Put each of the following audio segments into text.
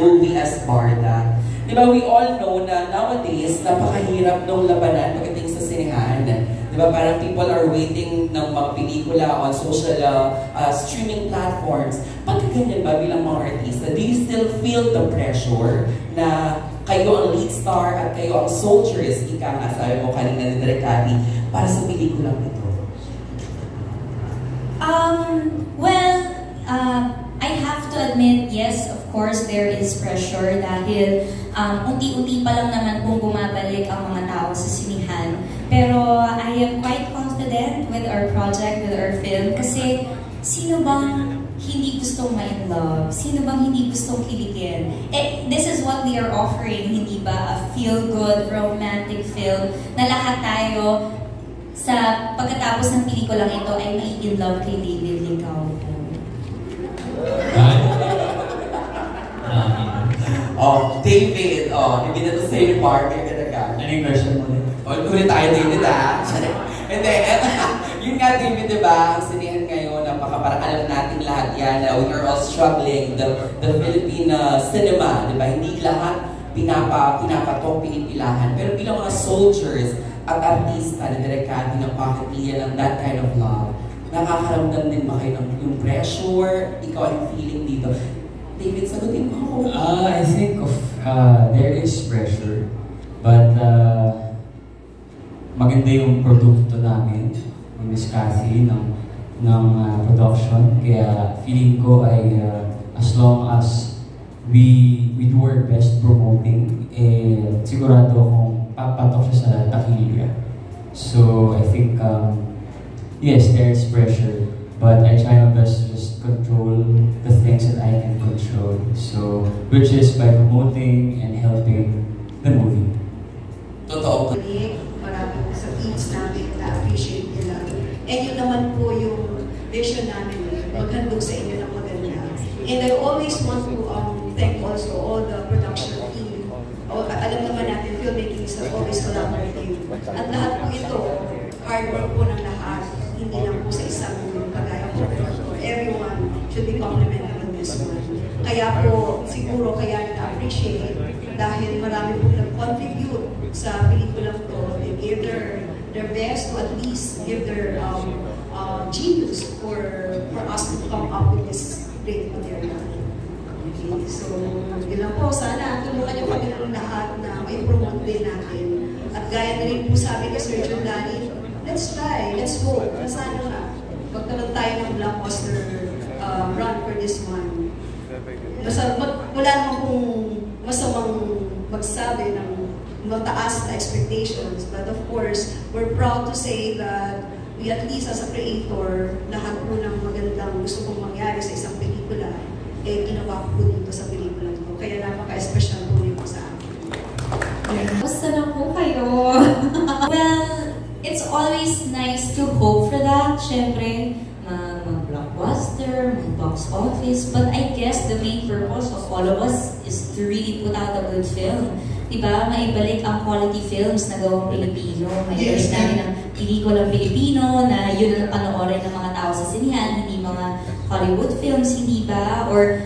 movie as Barda. Diba, we all know na nowadays, napakahirap nung labanan pagdating sa sinehan. Diba, parang people are waiting ng mga pelikula on social streaming platforms. Pagka ganyan ba bilang mga artista, do you still feel the pressure na kayo ang lead star at kayo ang soldiers, ika nga sabi mo kanina ni Direk Cathy, para sa pelikulang ito? I have to admit, yes, of course, there is pressure dahil unti-unti pa lang naman kung bumabalik ang mga tao sa sinihan. Pero I am quite confident with our project, with our film, kasi sino bang hindi gustong ma-in love? Sino bang hindi gustong kiligin? This is what we are offering, hindi ba? A feel-good, romantic film na lahat tayo sa pagkatapos ng pelikulang ito ay mai-in love kay David Licauco. David, hindi na ito sa'yo ni partner talaga. Ano yung version mo ulit? Ulit tayo, David, Hindi, yun nga, David, diba, ang sinihan ngayon, parang alam natin lahat yan, we are all struggling, the Philippine cinema, diba, hindi lahat pinapatok, pinipilahan. Pero bilang mga soldiers at artista na Direk Cathy ng Pocket Media ng That Kind of Love, nakakaramdam din ba kayo ng yung pressure? Ikaw ang feeling dito. David, sagutin mo ako. I think there is pressure, but maganda yung produkto namin, ni Miss Cathy, ng production. Kaya feeling ko ay as long as we do our best promoting, sigurado kung papatok siya sa taquilla. So I think yes, there is pressure, but I try my best to just control the things that I can control. So, which is by promoting and helping the movie. Totoo. Marami sa teams namin na appreciate nila. And yun naman po yung vision namin, maghandog sa inyo ng maganda. And I always want to thank also all the production team. Alam naman natin, filmmaking is always collaborative. At lahat po ito, hard work po ng lahat. Hindi lang po sa isang kagaya po. Everyone should be complimented on this one. Kaya po, siguro kaya na-appreciate dahil marami po nag-contribute sa pelikulang to. They gave their best to at least give their genius for us to come up with this great material. Okay, so, yun lang po. Sana tulungan niyo kami ng lahat na may promote din natin. At gaya na rin po sabi ni Sir John Danny, let's try, let's hope. Sana nga, magkaroon tayo ng blockbuster run for this one. Wala naman kung masamang magsabi ng mataas na expectations. But of course, we're proud to say that we at least as a creator, lahat po ng magandang gusto kong mangyari sa isang pelikula, ginawa po dito sa pelikula ito. Kaya napaka-special po nito sa akin. Basta na po kayo. Well, it's always nice to hope for that. Siyempre, mag-blockbuster, mag-box office. But I guess the main purpose of all of us is to really put out a good film. Diba? Maibalik ang quality films na gawang Pilipino. Maibalik namin ang pelikulang Pilipino na yun ang panoorin ng mga tao sa sinihan, hindi mga Hollywood films, hindi ba? Or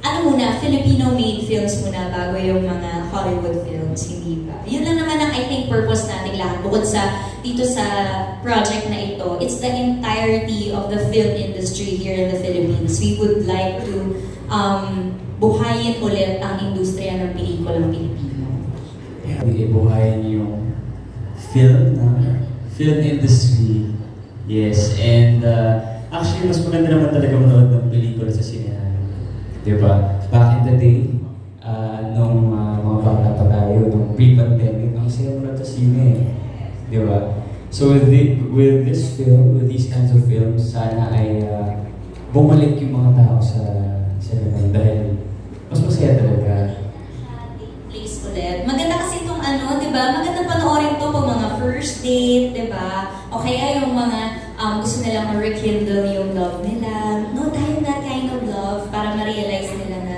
ano muna, Filipino-made films muna bago yung mga Hollywood films, hindi ba? Yun lang naman ang I think purpose natin lahat. Bukod sa dito sa project na ito, it's the entirety of the film industry here in the Philippines. We would like to buhayin ulit ang industriya ng pelikulang Pilipino. Ibuhayin yung film industry. Yes, and actually, mas maganda naman talaga manood ng pelikula sa sinehan. Diba? Back in the day, nung mga bata pa tayo, nung pre-pandemic, ang saya mo na sa sine. Diba? So with this film, with these kinds of films, sana ay bumalik yung mga tao sa naman dahil mas masaya talaga. Place ulit. Maganda kasi itong ano, diba? Maganda panoorin to pag mga first date, diba? O kaya yung mga gusto nilang ma-rekindle yung love nila. No, tayo that kind of love para ma-realize nila na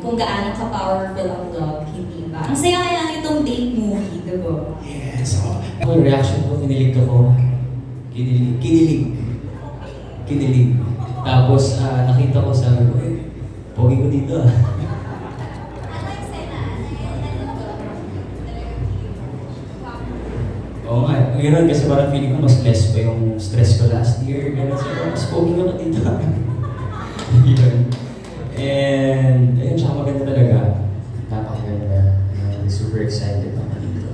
kung gaano ka-powerful ang love, hindi ba? Ang saya kaya itong date movie, diba? Yes. Ang reaction ko, kinilig ako. Kinilig. Tapos nakita ko, sabi ko, pogi ko dito. Ganun kasi parang feeling ko mas less pa yung stress ko last year. Ganun siya, mas pogi ko na dito. Yun. And, ayun, tsaka maganda talaga. Napakaganda. Super excited ako dito.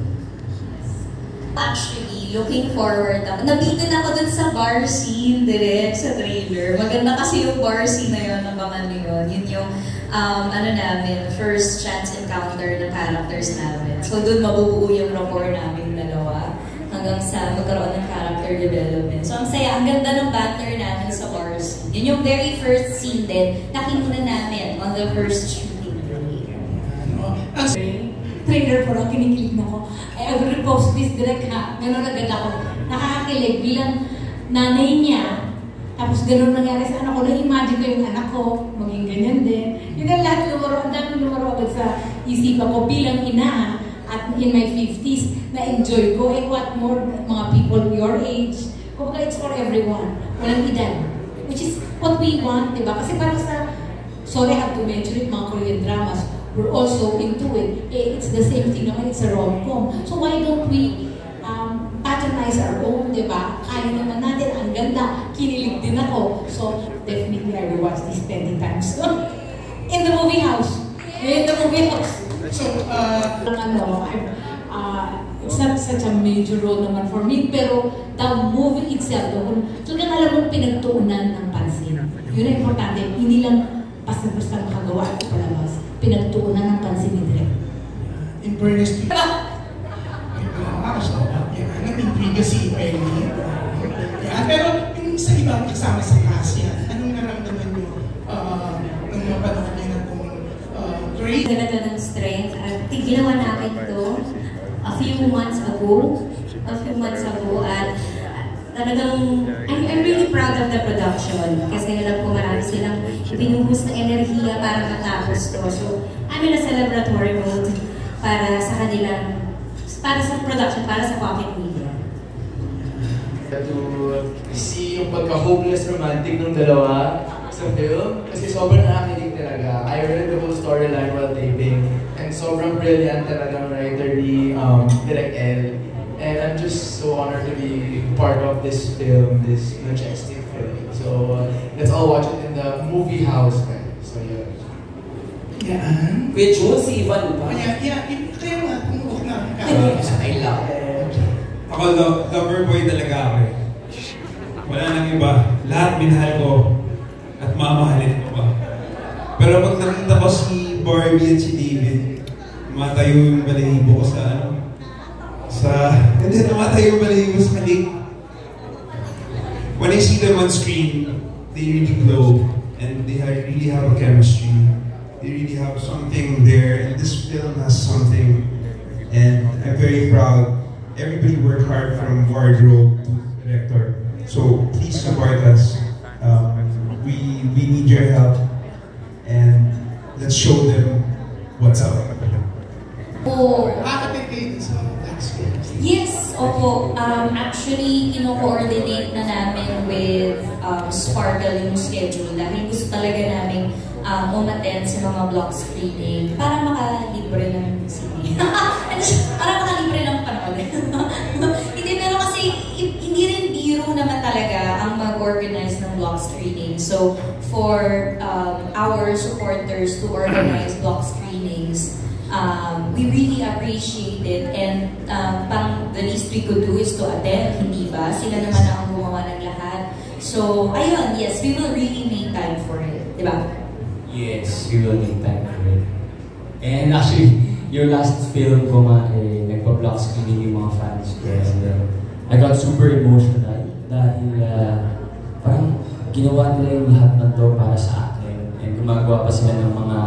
Actually, looking forward ako. Nabitin ako dun sa bar scene direct sa trailer. Maganda kasi yung bar scene na yun, nabangan nyo yun. Yun yung, ano namin, first chance encounter ng characters namin. So dun mabubuo yung rapport namin dalawa hanggang sa magkaroon ng character development. So ang saya, ang ganda ng banter namin sa bar scene. Yun yung very first scene din na kinuna namin on the first shooting day. Trailer ko lang, kinikilig na ko. I will repost this direct ha. Ganun agad ako. Nakakakilig bilang nanay niya. Tapos ganun nangyari sa anak ko. Na-imagine ko yung anak ko. Maging ganyan din. Yun ang lahat lumaro. Ang dami lumaro agad sa isipan ko bilang ina. At in my 50s, na-enjoy ko. Eh, what more mga people your age. Kumbaga, it's for everyone. Walang edad. Which is what we want, diba? Kasi parang sa, sorry, I have to mention it, mga Korean dramas, we're also into it. It's the same thing naman, it's a rom-com. So why don't we patronize our own, di ba? Kaya naman natin, ang ganda, kinilig din ako. So definitely I will watch this 20 times. In the movie house. In the movie house. So, it's not such a major role naman for me, pero the movie itself, talagang alam mo pinagtuunan ng pansin. Yun ang importante, hindi lang basta-basta makagawa at palabas. Pinagtuunan ng pansin ni Direk. In fairness to nag-intriga si Ellie. Pero yung sa ibang kasama sa cast yan, anong naramdaman nyo nung mapanood niyo na itong great? Talaga ng strength. At ginawa natin ito a few months ago. At talagang, I'm really proud of the production kasi alam ko marami silang binuhos na enerhiya para matapos to. So, I'm in a celebratory mode para sa kanilang, para sa production, para sa Pocket Media. To see yung pagka-hopeless romantic ng dalawa sa film kasi sobrang nakakilig talaga. I read the whole storyline while taping and sobrang brilliant talaga ng writer ni Direk L. And I'm just so honored to be part of this film, this majestic film. So let's all watch it in the movie house, man. So yeah. Yan. Kuya Jun, si Ivan pa. Kaya nga, tumuok na. I love it. Ako, lover boy talaga ako eh. Wala nang iba. Lahat minahal ko at mamahalin ko pa. Pero pag nakita ko si Barbie at si David, matayo yung balahibo ko sa hindi namatayo yung balahibo sa kalik. When I see them on screen, they really glow and they really have a chemistry. They really have something there, and this film has something, and I'm very proud. Everybody worked hard from wardrobe to director. So please support us. We need your help, and let's show them what's up. Yes, opo. Actually, kino-coordinate na namin with Sparkle yung schedule dahil gusto talaga namin umattend sa mga block screening para makalibre ng sine. Para makalibre ng panood. Hindi, pero kasi hindi rin biro naman talaga ang mag-organize ng block screening. So, for our supporters to organize block screenings, we really appreciate it, and parang the least we could do is to attend, hindi ba? Sila naman ang gumawa ng lahat. So, ayun, yes, we will really make time for it, di ba? Yes, we will make time for it. And actually, your last film ko nga, nagpa-block screening yung mga fans ko. And I got super emotional dahil parang ginawa nila yung lahat ng to para sa akin. And gumagawa pa sila ng mga,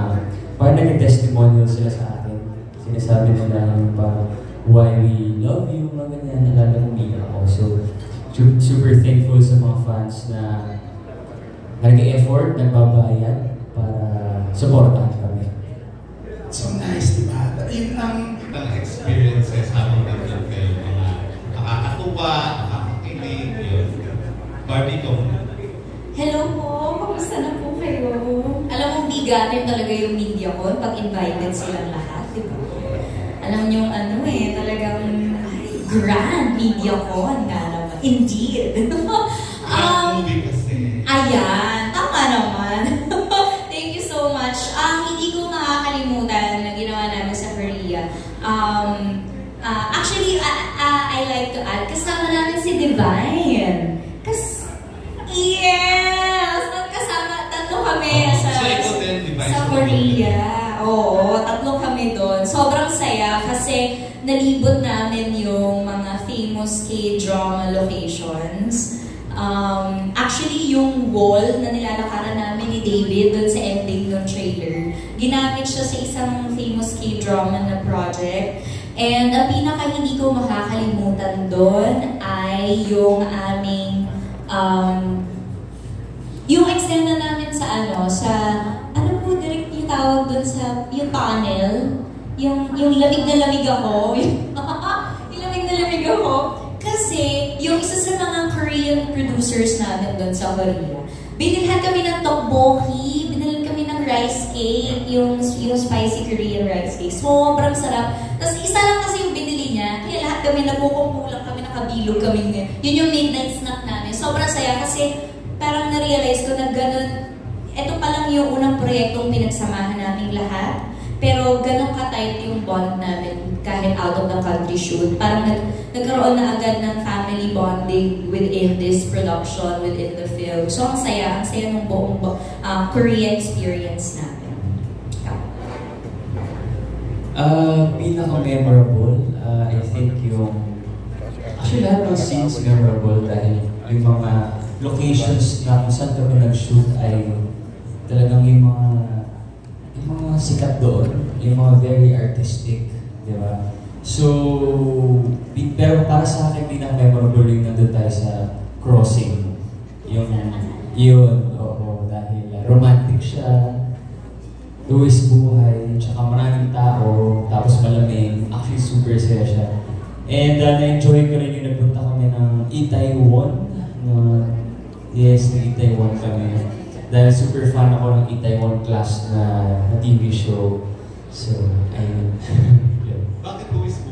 parang nag-testimonial sila sa akin. Sinasabi nila yung parang, why we love you, mga ganyan, nalala umiyak ako. So, super thankful sa mga fans na nag-e-effort, nagbabayad para supportahan kami. So nice, di ba? Yun ang experiences habang nag-film kayo, mga nakakatuwa, nakakakilig, yun. Barbie ko. Hello po, kamusta na po kayo? Alam mo, biganin talaga yung media ko pag invited silang lahat, di ba? Alam nyo talagang, ay, Grand MediaCon nga naman. Indeed. Movie kasi. Ayan, tama naman. Thank you so much. Hindi ko makakalimutan na ginawa namin sa Korea. Actually, I like to add, kasama namin si Divine. Yes! Magkasama, tatlo kami sa Korea. Oo, tatlo kami doon. Sobrang saya kasi nalibot namin yung mga famous K-drama locations. Actually, yung wall na nilalakaran namin ni David doon sa ending ng trailer, ginamit siya sa isang famous K-drama na project. And ang pinaka hindi ko makakalimutan doon ay yung aming yung eksena namin sa ano po direct yung tawag doon sa yung tunnel, yung lamig na lamig ako, yung lamig na lamig ako. Kasi, yung isa sa mga Korean producers namin doon sa Korea, binilhan kami ng tteokbokki, binilhan kami ng rice cake, yung spicy Korean rice cake. Sobrang sarap. Tapos isa lang kasi yung binili niya, kaya lahat kami nagkukumpulang kami, nakabilog kami. Yun yung midnight snack namin. Sobrang saya kasi parang na-realize ko na ganun, ito pa lang yung unang proyektong pinagsamahan namin lahat. Pero ganun ka-tight yung bond namin kahit out of the country shoot. Parang nagkaroon na agad ng family bonding within this production, within the film. So ang saya ng buong Korea experience namin. Pinaka-memorable, I think yung... Actually, lahat ng scenes memorable dahil yung mga locations na kung saan kami nag-shoot ay talagang yung mga sikat doon, yung mga very artistic, di ba? So, pero para sa akin, pinaka-memorable yung nandun tayo sa crossing. Yun, oo, dahil romantic siya, tuwis buhay, tsaka maraming tao, tapos malamig, actually super saya siya. And na-enjoy ko rin yung nagpunta kami ng Itaewon. Yes, ng Itaewon kami. Dahil super fan ako ng Itaewon class na TV show. So, ayun.